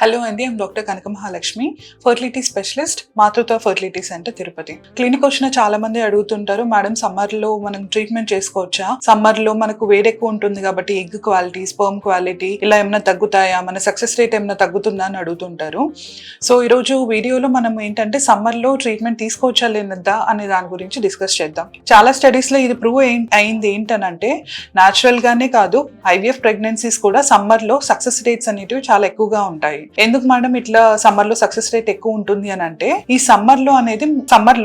Hello అండి, I'm doctor Kanaka Mahalakshmi, fertility specialist, మాతృత్వ fertility centre, Tirupati. Clinic వచ్చిన చాలా మంది అడుగుతుంటారు, మేడం సమ్మర్ లో మనం ట్రీట్మెంట్ చేసుకోవచ్చా? సమ్మర్ లో మనకు వేడెక్కువ ఉంటుంది కాబట్టి ఎగ్ క్వాలిటీ, స్పర్మ్ క్వాలిటీ ఇలా ఏమైనా తగ్గుతాయా? మన సక్సెస్ రేట్ ఏమైనా తగ్గుతుందా అని అడుగుతుంటారు. సో ఈరోజు వీడియోలో మనం ఏంటంటే సమ్మర్ లో ట్రీట్మెంట్ తీసుకోవచ్చా లేదా అనే దాని గురించి డిస్కస్ చేద్దాం. చాలా స్టడీస్ లో ఇది ప్రూవ్ అయింది ఏంటనంటే, న్యాచురల్ గానే కాదు, ఐవీఎఫ్ ప్రెగ్నెన్సీస్ కూడా సమ్మర్ లో సక్సెస్ రేట్స్ అనేటివి చాలా ఎక్కువగా ఉంటాయి. ఎందుకు మేడం ఇట్లా సమ్మర్ లో సక్సెస్ రేట్ ఎక్కువ ఉంటుంది అని అంటే, ఈ సమ్మర్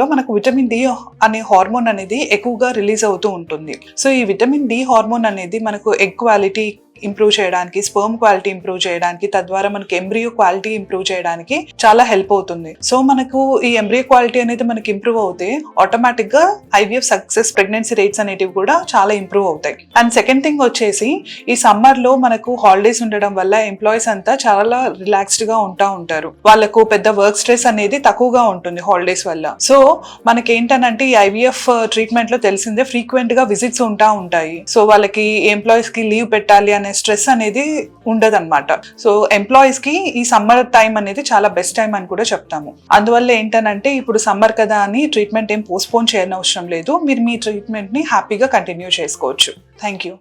లో మనకు విటమిన్ డి అనే హార్మోన్ అనేది ఎక్కువగా రిలీజ్ అవుతూ ఉంటుంది. సో ఈ విటమిన్ డి హార్మోన్ అనేది మనకు ఎగ్ క్వాలిటీ ఇంప్రూవ్ చేయడానికి, స్పర్మ్ క్వాలిటీ ఇంప్రూవ్ చేయడానికి, తద్వారా మనకి ఎంబ్రియో క్వాలిటీ ఇంప్రూవ్ చేయడానికి చాలా హెల్ప్ అవుతుంది. సో మనకు ఈ ఎంబ్రియో క్వాలిటీ అనేది మనకి ఇంప్రూవ్ అవుతే ఆటోమేటిక్ గా ఐవీఎఫ్ సక్సెస్ ప్రెగ్నెన్సీ రేట్స్ అనేటివి కూడా చాలా ఇంప్రూవ్ అవుతాయి. అండ్ సెకండ్ థింగ్ వచ్చేసి, ఈ సమ్మర్ లో మనకు హాలిడేస్ ఉండడం వల్ల ఎంప్లాయీస్ అంతా చాలా రిలాక్స్డ్ గా ఉంటారు. వాళ్ళకు పెద్ద వర్క్ స్ట్రెస్ అనేది తక్కువగా ఉంటుంది హాలిడేస్ వల్ల. సో మనకి ఏంటనంటే ఈ ఐవీఎఫ్ ట్రీట్మెంట్ లో తెలిసిందే ఫ్రీక్వెంట్ గా విజిట్స్ ఉంటాయి. సో వాళ్ళకి ఎంప్లాయీస్ కి లీవ్ పెట్టాలి అనే స్ట్రెస్ అనేది ఉండదన్నమాట. సో ఎంప్లాయీస్ కి ఈ సమ్మర్ టైం అనేది చాలా బెస్ట్ టైం అని కూడా చెప్తాము. అందువల్ల ఏంటనంటే, ఇప్పుడు సమ్మర్ కదా అని ట్రీట్మెంట్ ఏం పోస్ట్పోన్ చేయనవసరం లేదు. మీరు మీ ట్రీట్మెంట్ ని హ్యాపీగా కంటిన్యూ చేసుకోవచ్చు. Thank you.